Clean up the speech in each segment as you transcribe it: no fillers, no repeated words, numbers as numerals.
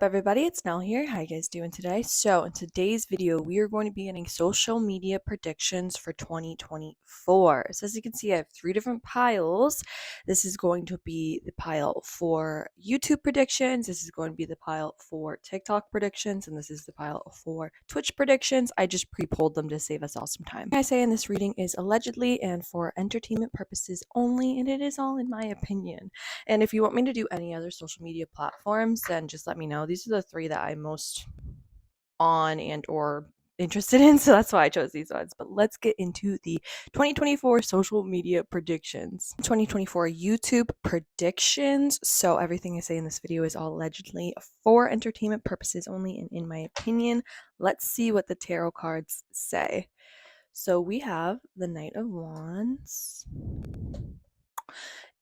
Everybody, it's Nell here. How you guys doing today? So in today's video, we are going to be getting social media predictions for 2024. So as you can see, I have three different piles. This is going to be the pile for YouTube predictions. This is going to be the pile for TikTok predictions. And this is the pile for Twitch predictions. I just pre-pulled them to save us all some time. I say in this reading is allegedly and for entertainment purposes only, and it is all in my opinion. And if you want me to do any other social media platforms, then just let me know. These are the three that I'm most on and or interested in, so that's why I chose these ones. But let's get into the 2024 social media predictions. 2024 YouTube predictions. So everything I say in this video is all allegedly for entertainment purposes only and in my opinion. Let's see what the tarot cards say. So we have the Knight of Wands,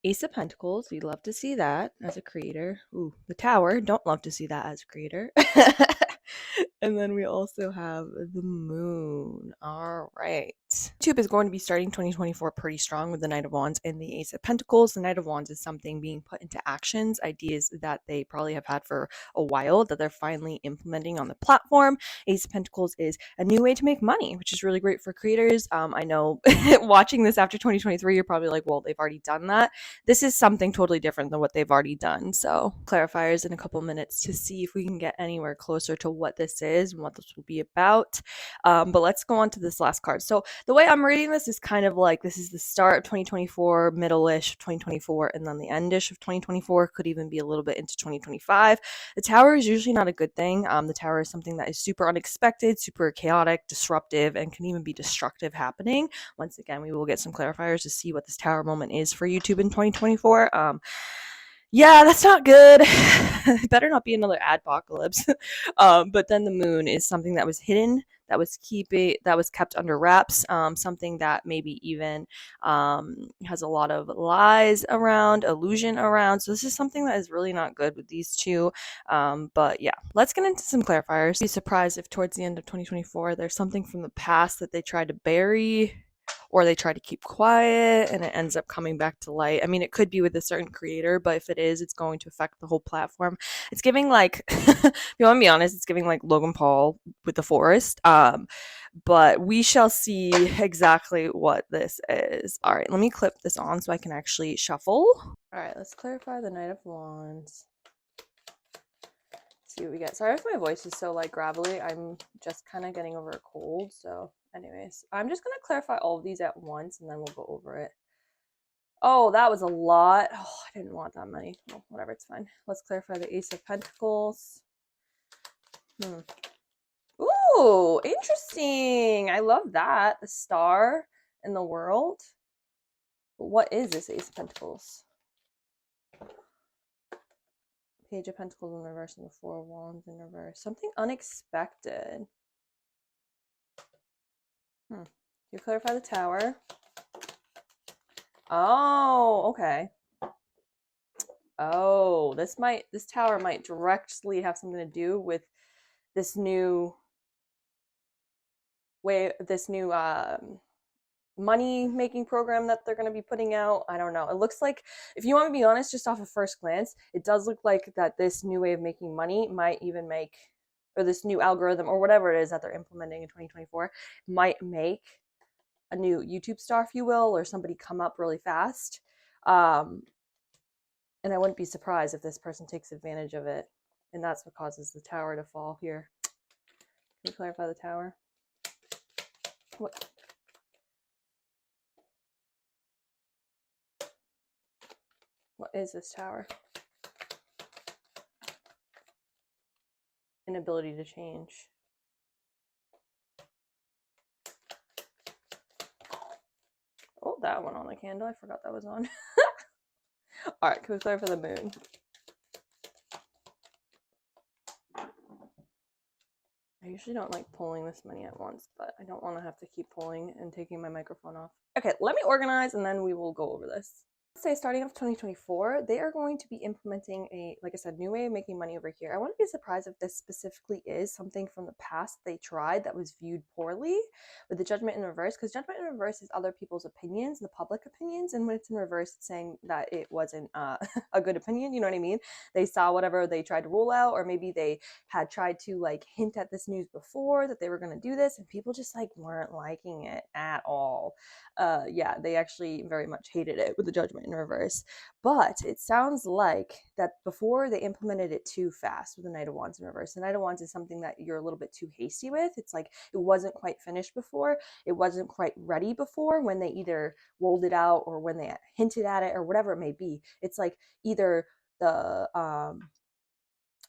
Ace of Pentacles, we love to see that as a creator. Ooh, the Tower, don't love to see that as a creator. And then we also have the Moon. All right. YouTube is going to be starting 2024 pretty strong with the Knight of Wands and the Ace of Pentacles. The Knight of Wands is something being put into actions, ideas that they probably have had for a while that they're finally implementing on the platform. Ace of Pentacles is a new way to make money, which is really great for creators. I know watching this after 2023, you're probably like, well, they've already done that. This is something totally different than what they've already done. So clarifiers in a couple minutes to see if we can get anywhere closer to what this is and what this will be about. But let's go on to this last card. So the way I'm reading this is kind of like this is the start of 2024, middle-ish of 2024, and then the end-ish of 2024, could even be a little bit into 2025. The Tower is usually not a good thing. The Tower is something that is super unexpected, super chaotic, disruptive, and can even be destructive happening. Once again, we will get some clarifiers to see what this Tower moment is for YouTube in 2024. Yeah, that's not good. It better not be another adpocalypse. But then the Moon is something that was hidden, that was kept under wraps, something that maybe even has a lot of lies around, illusion around. So this is something that is really not good with these two. But yeah, let's get into some clarifiers. Be surprised if towards the end of 2024 there's something from the past that they tried to bury or they try to keep quiet and it ends up coming back to light. I mean, it could be with a certain creator, but if it is, it's going to affect the whole platform. It's giving like, if you want to be honest, it's giving like Logan Paul with the forest. But we shall see exactly what this is. All right, let me clip this on so I can actually shuffle. All right, let's clarify the Knight of Wands. See what we get. Sorry if my voice is so like gravelly. I'm just kind of getting over a cold, so anyways, I'm just gonna clarify all of these at once and then we'll go over it. Oh, that was a lot. Oh, I didn't want that many. Well, whatever, it's fine. Let's clarify the Ace of Pentacles. Ooh, interesting. I love that. The star in the world. But what is this Ace of Pentacles? Page of Pentacles in reverse and the Four of Wands in reverse. Something unexpected. You clarify the Tower. Oh, okay. Oh, this Tower might directly have something to do with this new way, this new money making program that they're going to be putting out. I don't know. It looks like, if you want to be honest, just off of first glance, it does look like that this new way of making money might even make, or this new algorithm or whatever it is that they're implementing in 2024 might make a new YouTube star, if you will, or somebody come up really fast. And I wouldn't be surprised if this person takes advantage of it. And that's what causes the Tower to fall here. Can you clarify the Tower? What is this Tower? Inability to change. Oh, that one on the candle. I forgot that was on. All right, can we clarify the Moon? I usually don't like pulling this many at once, but I don't want to have to keep pulling and taking my microphone off. Okay, let me organize and then we will go over this. Say starting off 2024, they are going to be implementing a, like I said, new way of making money over here. I wouldn't be surprised if this specifically is something from the past they tried that was viewed poorly with the judgment in reverse, because judgment in reverse is other people's opinions, the public opinions, and when it's in reverse, it's saying that it wasn't a good opinion. You know what I mean? They saw whatever they tried to rule out, or maybe they had tried to like hint at this news before that they were going to do this, and people just like weren't liking it at all. Yeah, they actually very much hated it with the judgment in reverse. But it sounds like that before they implemented it too fast with the Knight of Wands in reverse. The Knight of Wands is something that you're a little bit too hasty with. It's like it wasn't quite finished before. It wasn't quite ready before when they either rolled it out or when they hinted at it or whatever it may be. It's like either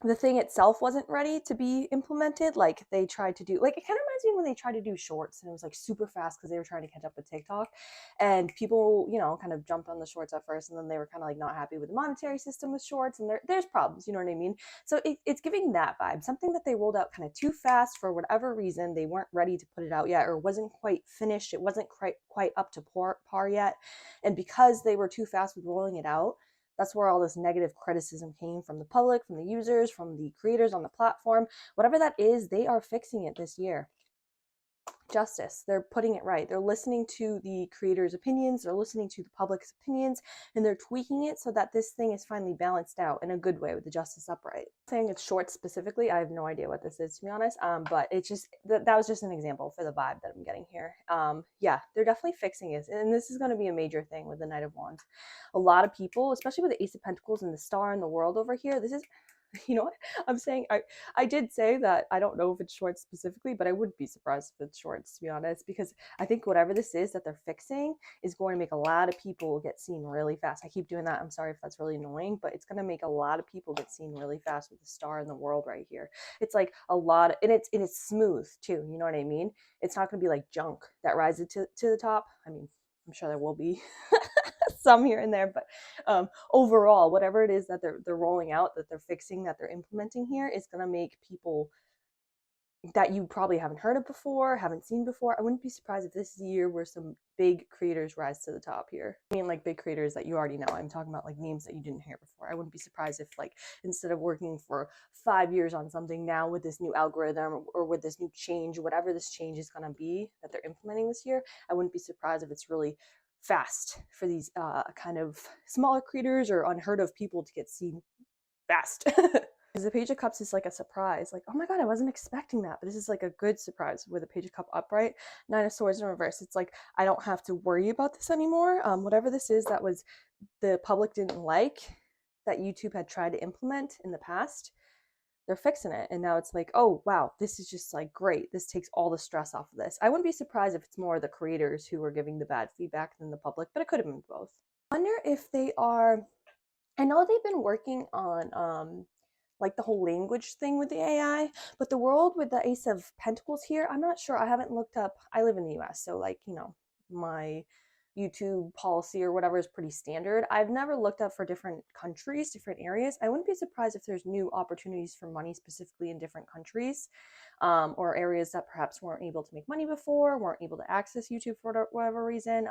the thing itself wasn't ready to be implemented. Like they tried to do, like it kind of reminds me when they tried to do shorts and it was like super fast because they were trying to catch up with TikTok, and people, you know, kind of jumped on the shorts at first, and then they were kind of like not happy with the monetary system with shorts, and there's problems, you know what I mean? So it's giving that vibe, something that they rolled out kind of too fast for whatever reason. They weren't ready to put it out yet, or wasn't quite finished. It wasn't quite up to par yet, and because they were too fast with rolling it out, that's where all this negative criticism came from the public, from the users, from the creators on the platform. Whatever that is, they are fixing it this year. Justice. They're putting it right. They're listening to the creators' opinions, they're listening to the public's opinions, and they're tweaking it so that this thing is finally balanced out in a good way with the justice upright. Saying it's short specifically, I have no idea what this is, to be honest. But it's just that was just an example for the vibe that I'm getting here. Yeah, they're definitely fixing it, and this is going to be a major thing with the Knight of Wands. A lot of people, especially with the Ace of Pentacles and the Star in the World over here, this is, you know what I'm saying? I did say that I don't know if it's shorts specifically, but I wouldn't be surprised if it's shorts, to be honest, because I think whatever this is that they're fixing is going to make a lot of people get seen really fast. I keep doing that. I'm sorry if that's really annoying, but it's going to make a lot of people get seen really fast with the Star in the World right here. It's like a lot of, and it's smooth too. You know what I mean? It's not going to be like junk that rises to the top. I mean, I'm sure there will be some here and there, but overall, whatever it is that they're rolling out, that they're fixing, that they're implementing here, is going to make people that you probably haven't heard of before, haven't seen before. I wouldn't be surprised if this is the year where some big creators rise to the top here. I mean, like big creators that you already know. I'm talking about like names that you didn't hear before. I wouldn't be surprised if, like, instead of working for 5 years on something, now with this new algorithm or with this new change, whatever this change is going to be that they're implementing this year, I wouldn't be surprised if it's really fast for these kind of smaller creators or unheard of people to get seen fast. Because the Page of Cups is like a surprise. Like, oh my god, I wasn't expecting that. But this is like a good surprise with the Page of Cup upright, Nine of Swords in reverse. It's like, I don't have to worry about this anymore. Whatever this is that was the public didn't like, that YouTube had tried to implement in the past, they're fixing it. And now it's like, oh wow, this is just like great. This takes all the stress off of this. I wouldn't be surprised if it's more the creators who are giving the bad feedback than the public, but it could have been both. I wonder if they are, I know they've been working on like the whole language thing with the AI, but the world with the Ace of Pentacles here, I'm not sure. I haven't looked up. I live in the US, so like, you know, my YouTube policy or whatever is pretty standard. I've never looked up for different countries, different areas. I wouldn't be surprised if there's new opportunities for money specifically in different countries, or areas that perhaps weren't able to make money before, weren't able to access YouTube for whatever reason.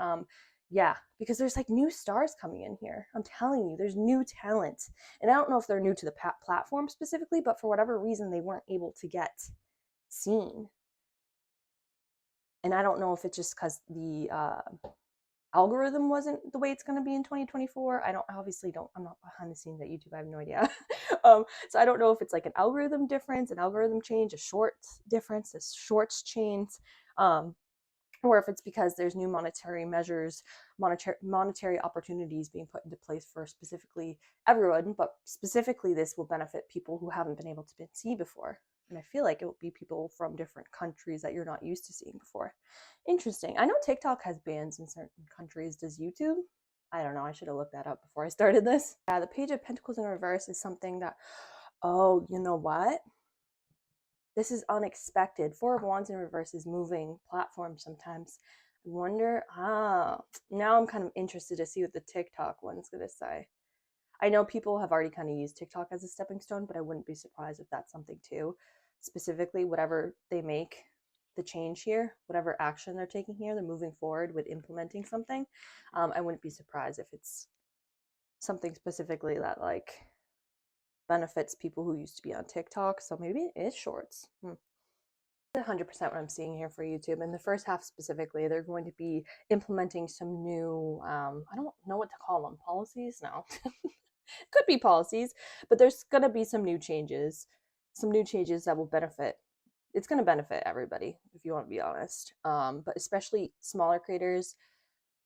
Yeah, because there's like new stars coming in here. I'm telling you, there's new talent. And I don't know if they're new to the platform specifically, but for whatever reason, they weren't able to get seen. And I don't know if it's just because the algorithm wasn't the way it's going to be in 2024. I'm not behind the scenes at YouTube. I have no idea. So I don't know if it's like an algorithm difference, an algorithm change, a shorts difference, a shorts change. Or if it's because there's new monetary measures, monetary opportunities being put into place for specifically everyone, but specifically this will benefit people who haven't been able to see before. And I feel like it will be people from different countries that you're not used to seeing before. Interesting. I know TikTok has bans in certain countries. Does YouTube? I don't know. I should have looked that up before I started this. Yeah, the Page of Pentacles in reverse is something that, oh, you know what? This is unexpected. Four of Wands in reverse is moving platforms sometimes. I wonder, now I'm kind of interested to see what the TikTok one's going to say. I know people have already kind of used TikTok as a stepping stone, but I wouldn't be surprised if that's something too. Specifically, whatever they make the change here, whatever action they're taking here, they're moving forward with implementing something. I wouldn't be surprised if it's something specifically that like benefits people who used to be on TikTok. So maybe it is shorts. 100% what I'm seeing here for YouTube. In the first half specifically, they're going to be implementing some new, I don't know what to call them, policies? No. Could be policies, but there's going to be some new changes that will benefit. It's going to benefit everybody, if you want to be honest, but especially smaller creators,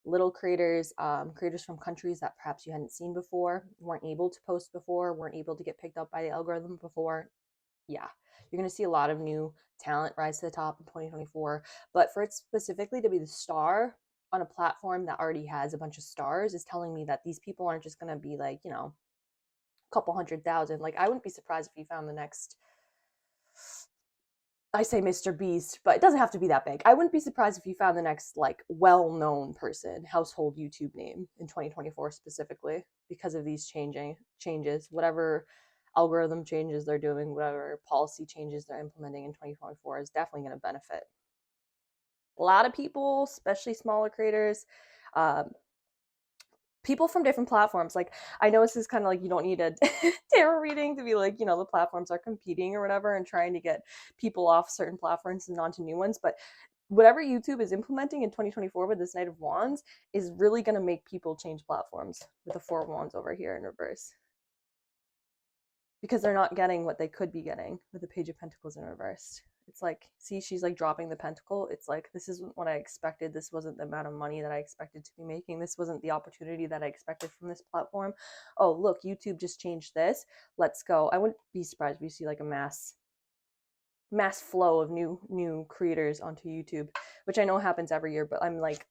little creators, creators from countries that perhaps you hadn't seen before, weren't able to post before, weren't able to get picked up by the algorithm before. Yeah, you're going to see a lot of new talent rise to the top in 2024. But for it specifically to be the star on a platform that already has a bunch of stars is telling me that these people aren't just going to be like, a couple 100,000. Like, I wouldn't be surprised if you found the next, I say Mr. Beast, but it doesn't have to be that big. I wouldn't be surprised if you found the next like well-known person, household YouTube name in 2024 specifically because of these changes, whatever algorithm changes they're doing, whatever policy changes they're implementing in 2024 is definitely going to benefit a lot of people, especially smaller creators. People from different platforms. Like, I know this is kind of like you don't need a tarot reading to be like, the platforms are competing or whatever and trying to get people off certain platforms and onto new ones. But whatever YouTube is implementing in 2024 with this Knight of Wands is really going to make people change platforms with the Four of Wands over here in reverse. Because they're not getting what they could be getting with the Page of Pentacles in reverse. It's like, see, she's like dropping the pentacle. It's like, this isn't what I expected. This wasn't the amount of money that I expected to be making. This wasn't the opportunity that I expected from this platform. Oh, look, YouTube just changed this. Let's go. I wouldn't be surprised if you see like a mass flow of new creators onto YouTube, which I know happens every year, but I'm like,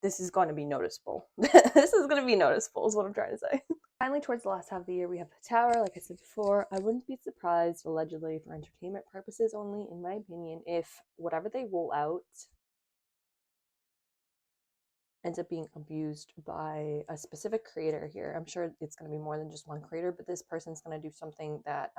this is going to be noticeable. This is going to be noticeable is what I'm trying to say. Finally, towards the last half of the year, we have the Tower. Like I said before, I wouldn't be surprised, allegedly for entertainment purposes only, in my opinion, if whatever they roll out ends up being abused by a specific creator here. I'm sure it's going to be more than just one creator, but this person's going to do something that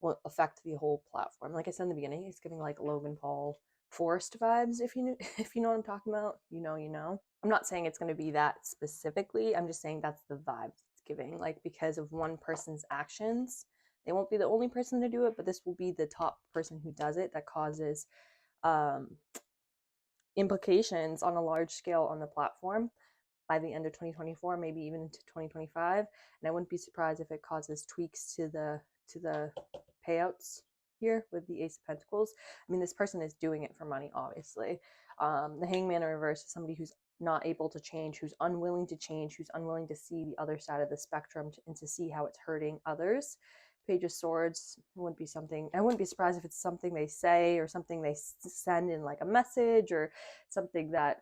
will affect the whole platform. Like I said in the beginning, it's giving like Logan Paul Forrest vibes. If you know what I'm talking about, you know. I'm not saying it's going to be that specifically. I'm just saying that's the vibe it's giving. Like, because of one person's actions, they won't be the only person to do it, but this will be the top person who does it that causes implications on a large scale on the platform by the end of 2024, maybe even into 2025. And I wouldn't be surprised if it causes tweaks to the payouts here with the Ace of Pentacles. I mean, this person is doing it for money, obviously. The Hangman in reverse is somebody who's not able to change, who's unwilling to change, who's unwilling to see the other side of the spectrum and to see how it's hurting others. Page of Swords wouldn't be something, I wouldn't be surprised if it's something they say or something they send in like a message or something that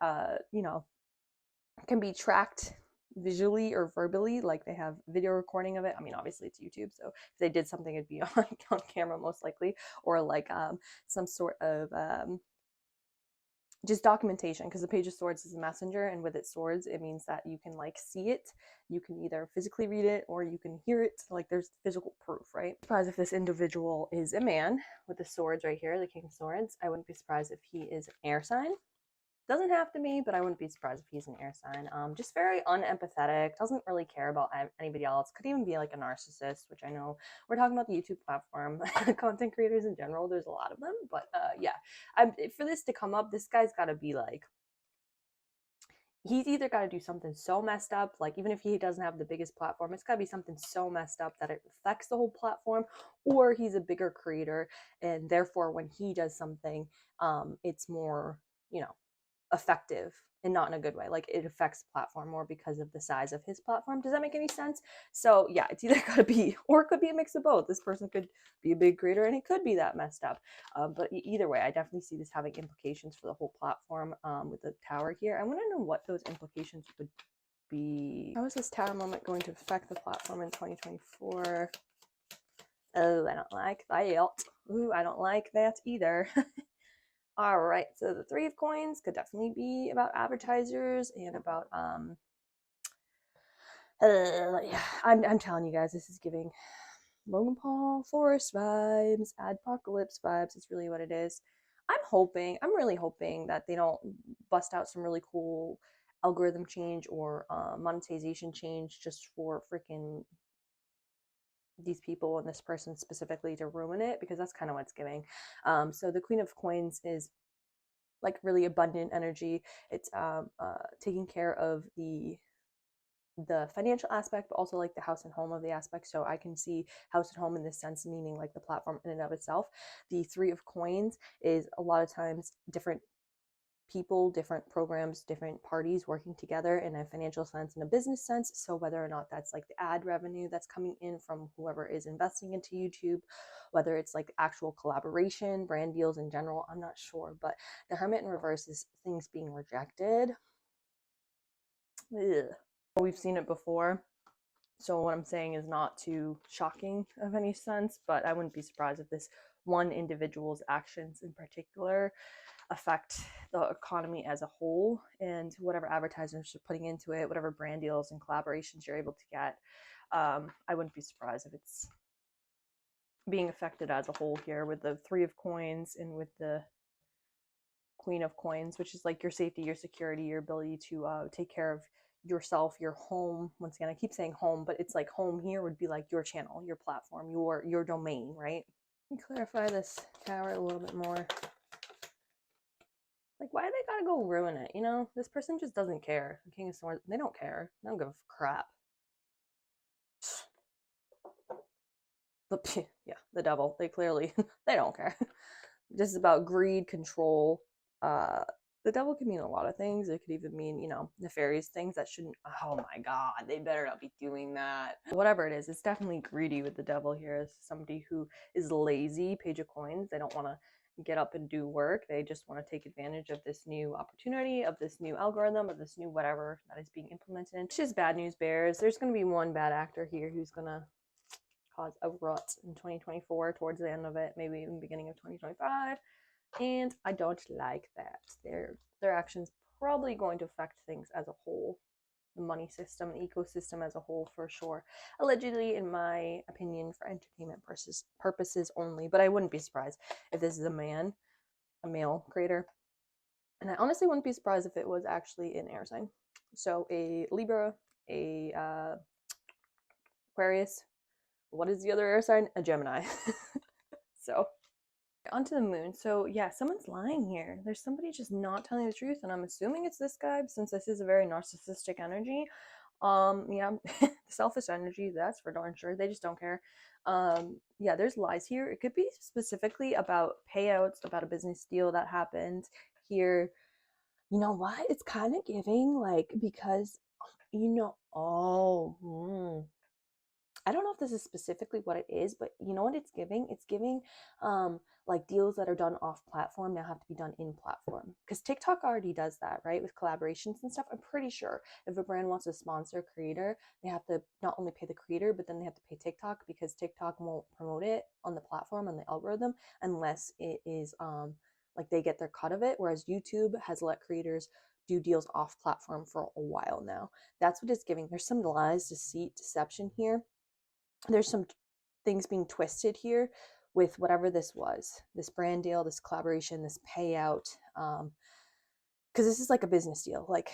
can be tracked visually or verbally, like they have video recording of it. I mean, obviously it's YouTube, so if they did something, it'd be on camera most likely, or like some sort of just documentation, because the Page of Swords is a messenger, and with its swords, it means that you can like see it. You can either physically read it or you can hear it. Like, there's physical proof, right? Surprised if this individual is a man with the swords right here, the King of Swords. I wouldn't be surprised if he is an air sign. Doesn't have to be, but I wouldn't be surprised if he's an air sign. Just very unempathetic, doesn't really care about anybody else. Could even be like a narcissist, which I know we're talking about the YouTube platform. Content creators in general, there's a lot of them. But yeah, for this to come up, this guy's got to be like, he's either got to do something so messed up, like even if he doesn't have the biggest platform, it's got to be something so messed up that it affects the whole platform, or he's a bigger creator, and therefore when he does something, it's more, effective, and not in a good way. Like, it affects the platform more because of the size of his platform. Does that make any sense? So yeah, it's either gotta be, or it could be a mix of both. This person could be a big creator and it could be that messed up. But either way, I definitely see this having implications for the whole platform with the Tower here. I want to know what those implications would be. How is this Tower moment going to affect the platform in 2024? Oh, I don't like that. Ooh, I don't like that either. All right, so the Three of Coins could definitely be about advertisers and about yeah, I'm telling you guys, this is giving Logan Paul Forrest vibes, Adpocalypse vibes. It's really what it is. I'm really hoping that they don't bust out some really cool algorithm change or monetization change just for freaking these people and this person specifically to ruin it, because that's kind of what's giving. So the Queen of Coins is like really abundant energy. It's taking care of the financial aspect, but also like the house and home of the aspect. So I can see house and home in this sense, meaning like the platform in and of itself. The Three of Coins is a lot of times different people, different programs, different parties working together in a financial sense and a business sense. So whether or not that's like the ad revenue that's coming in from whoever is investing into YouTube, whether it's like actual collaboration, brand deals in general, I'm not sure. But the Hermit in reverse is things being rejected. Ugh. We've seen it before. So what I'm saying is not too shocking of any sense, but I wouldn't be surprised if this one individual's actions in particular affect the economy as a whole, and whatever advertisers are putting into it, whatever brand deals and collaborations you're able to get. I wouldn't be surprised if it's being affected as a whole here with the Three of Coins and with the Queen of Coins, which is like your safety, your security, your ability to take care of yourself, your home. Once again, I keep saying home, but it's like home here would be like your channel, your platform, your domain, right? Let me clarify this tower a little bit more. Like, why do they gotta go ruin it? You know, this person just doesn't care. The King of Swords, they don't care. They don't give a crap. Yeah, the devil. They clearly they don't care. This is about greed, control. The devil can mean a lot of things. It could even mean, you know, nefarious things that shouldn't. Oh my God, they better not be doing that. Whatever it is, it's definitely greedy with the devil here. As somebody who is lazy, Page of Coins. They don't want to get up and do work. They just want to take advantage of this new opportunity, of this new algorithm, of this new whatever that is being implemented. It's just bad news bears. There's going to be one bad actor here who's going to cause a rut in 2024 towards the end of it, maybe even beginning of 2025. And I don't like that. Their actions probably going to affect things as a whole, the money system, the ecosystem as a whole, for sure. Allegedly, in my opinion, for entertainment purposes only. But I wouldn't be surprised if this is a male creator. And I honestly wouldn't be surprised if it was actually an air sign. So a Libra, a Aquarius. What is the other air sign? A Gemini. So onto the moon. So yeah, someone's lying here. There's somebody just not telling the truth, and I'm assuming it's this guy since this is a very narcissistic energy. Yeah, selfish energy, that's for darn sure. They just don't care. Yeah, there's lies here. It could be specifically about payouts, about a business deal that happened here. You know what? It's kind of giving like, because you know, I don't know if this is specifically what it is, but you know what it's giving? It's giving like deals that are done off platform now have to be done in platform. Because TikTok already does that, right? With collaborations and stuff. I'm pretty sure if a brand wants to sponsor a creator, they have to not only pay the creator, but then they have to pay TikTok, because TikTok won't promote it on the platform, on the algorithm, unless it is like they get their cut of it. Whereas YouTube has let creators do deals off platform for a while now. That's what it's giving. There's some lies, deceit, deception here. There's some things being twisted here with whatever this was, this brand deal, this collaboration, this payout, because this is like a business deal, like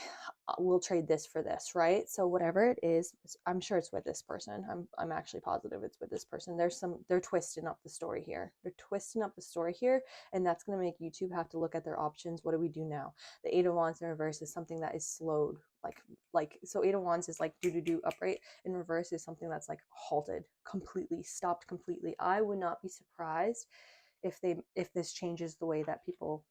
we'll trade this for this, right? So whatever it is, I'm sure it's with this person. I'm actually positive it's with this person. They're twisting up the story here. They're twisting up the story here, and that's going to make YouTube have to look at their options. What do we do now? The Eight of Wands in reverse is something that is slowed, like so Eight of Wands is like do upright, in reverse is something that's like halted completely, stopped completely. I would not be surprised if this changes the way that people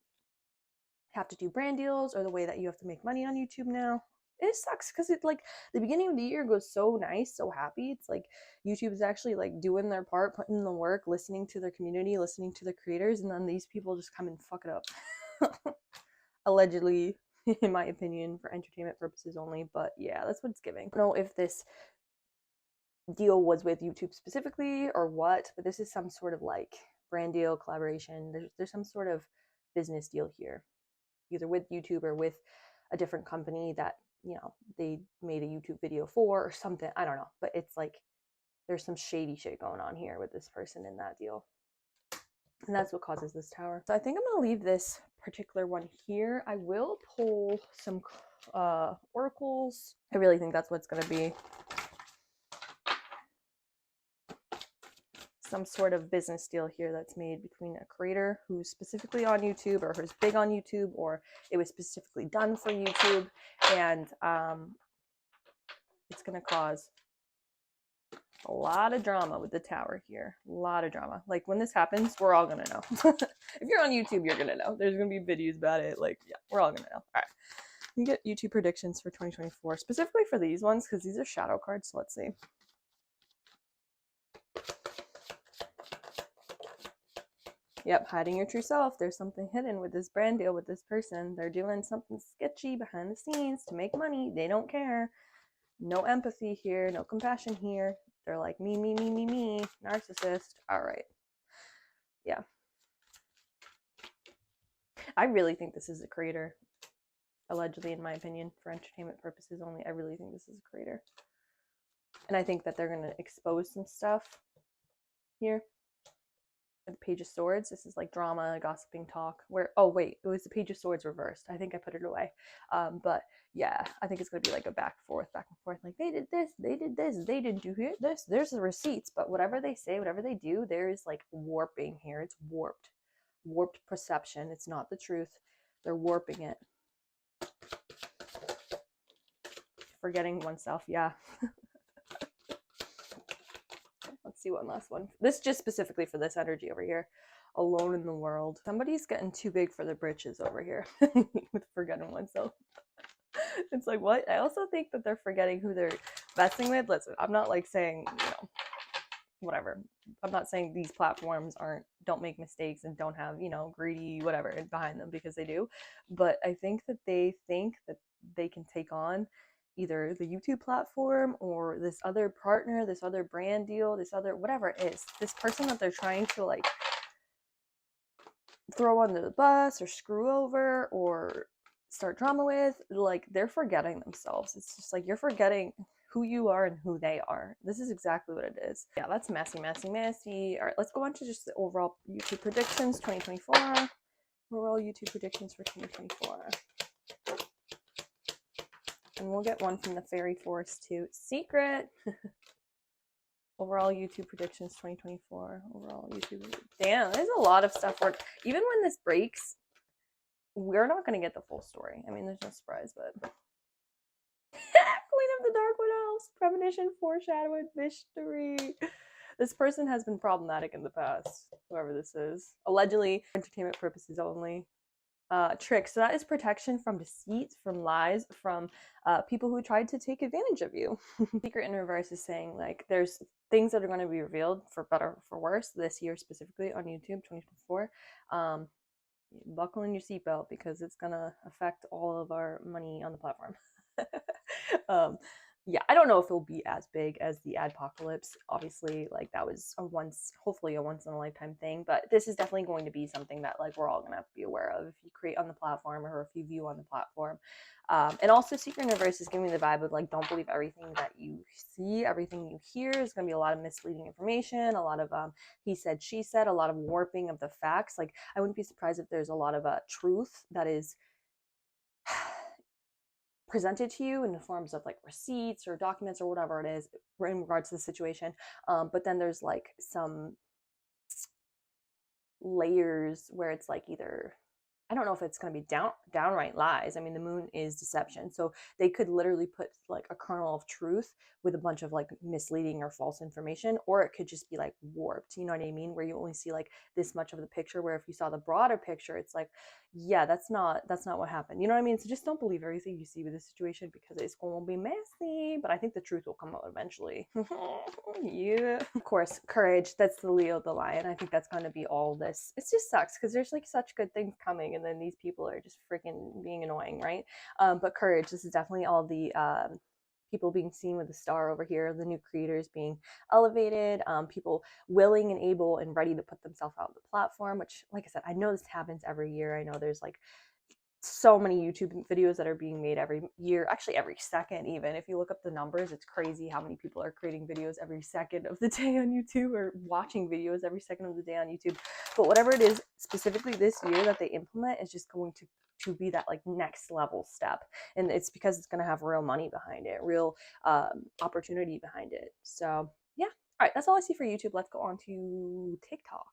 have to do brand deals, or the way that you have to make money on YouTube now. It sucks because it, like, the beginning of the year goes so nice, so happy. It's like YouTube is actually like doing their part, putting in the work, listening to their community, listening to the creators, and then these people just come and fuck it up. Allegedly, in my opinion, for entertainment purposes only. But yeah, that's what it's giving. I don't know if this deal was with YouTube specifically or what, but this is some sort of like brand deal, collaboration. There's some sort of business deal here, either with YouTube or with a different company that, you know, they made a YouTube video for or something. I don't know. But it's like there's some shady shit going on here with this person in that deal. And that's what causes this tower. So I think I'm going to leave this particular one here. I will pull some oracles. I really think that's what's going to be some sort of business deal here that's made between a creator who's specifically on YouTube or who's big on YouTube, or it was specifically done for YouTube, and it's going to cause a lot of drama with the tower here. A lot of drama. Like, when this happens, we're all gonna know. If you're on YouTube, you're gonna know. There's gonna be videos about it. Like, yeah, we're all gonna know. All right. You get YouTube predictions for 2024, specifically for these ones, because these are shadow cards. So let's see. Yep, hiding your true self. There's something hidden with this brand deal with this person. They're doing something sketchy behind the scenes to make money. They don't care. No empathy here, no compassion here. They're like, me, narcissist. All right. Yeah. I really think this is a creator. Allegedly, in my opinion, for entertainment purposes only. I really think this is a creator. And I think that they're going to expose some stuff here. The Page of Swords. This is like drama, gossiping talk. Where, oh wait, it was the Page of Swords reversed. I think I put it away. But yeah, I think it's gonna be like a back and forth. Like, they did this, they didn't do this. There's the receipts, but whatever they say, whatever they do, there is like warping here. It's warped perception. It's not the truth. They're warping it. Forgetting oneself. Yeah. Let's see one last one. This just specifically for this energy over here. Alone in the world. Somebody's getting too big for their britches over here with forgetting oneself. It's like, what? I also think that they're forgetting who they're messing with. Listen, I'm not like saying, whatever. I'm not saying these platforms don't make mistakes and don't have, greedy whatever behind them, because they do. But I think that they can take on either the YouTube platform or this other partner, this other brand deal, this other whatever it is. This person that they're trying to like throw under the bus or screw over or start drama with, like, they're forgetting themselves. It's just like, you're forgetting who you are and who they are. This is exactly what it is. Yeah, that's messy. All right, let's go on to just the overall YouTube predictions 2024. Overall YouTube predictions for 2024. And we'll get one from the Fairy Forest too. Secret. Overall YouTube predictions 2024. Overall YouTube. Damn, there's a lot of stuff. Even when this breaks, we're not going to get the full story. I mean, there's no surprise, but Queen of the Dark House, premonition, foreshadowing, mystery. This person has been problematic in the past, whoever this is. Allegedly, entertainment purposes only. Trick. So that is protection from deceit, from lies, from people who tried to take advantage of you. Secret in reverse is saying, like, there's things that are going to be revealed for better or for worse this year, specifically on YouTube 2024. Buckle in your seatbelt, because it's going to affect all of our money on the platform. Yeah, I don't know if it'll be as big as the Adpocalypse. Obviously, like, that was hopefully a once in a lifetime thing, but this is definitely going to be something that, like, we're all gonna have to be aware of if you create on the platform or if you view on the platform. And also, Secret Universe is giving me the vibe of, like, don't believe everything that you see, everything you hear. Is gonna be a lot of misleading information, a lot of he said, she said, a lot of warping of the facts. Like, I wouldn't be surprised if there's a lot of truth that is presented to you in the forms of like receipts or documents or whatever it is in regards to the situation. But then there's like some layers where it's like, either, I don't know if it's going to be downright lies. I mean, the moon is deception. So they could literally put like a kernel of truth with a bunch of like misleading or false information, or it could just be like warped. You know what I mean? Where you only see like this much of the picture, where if you saw the broader picture, it's like, yeah, that's not what happened. You know what I mean? So just don't believe everything you see with this situation, because it's going to be messy. But I think the truth will come out eventually. Yeah. Of course, courage. That's the Leo, the lion. I think that's going to be all this. It just sucks because there's like such good things coming, and then these people are just freaking being annoying, right? But courage. This is definitely all the people being seen with the star over here, the new creators being elevated, people willing and able and ready to put themselves out on the platform, which, like I said, I know this happens every year. I know there's like so many YouTube videos that are being made every year, actually every second even. If you look up the numbers, it's crazy how many people are creating videos every second of the day on YouTube, or watching videos every second of the day on YouTube. But whatever it is specifically this year that they implement is just going to be that like next level step. And it's because it's going to have real money behind it, real opportunity behind it. So yeah. All right, that's all I see for YouTube. Let's go on to TikTok.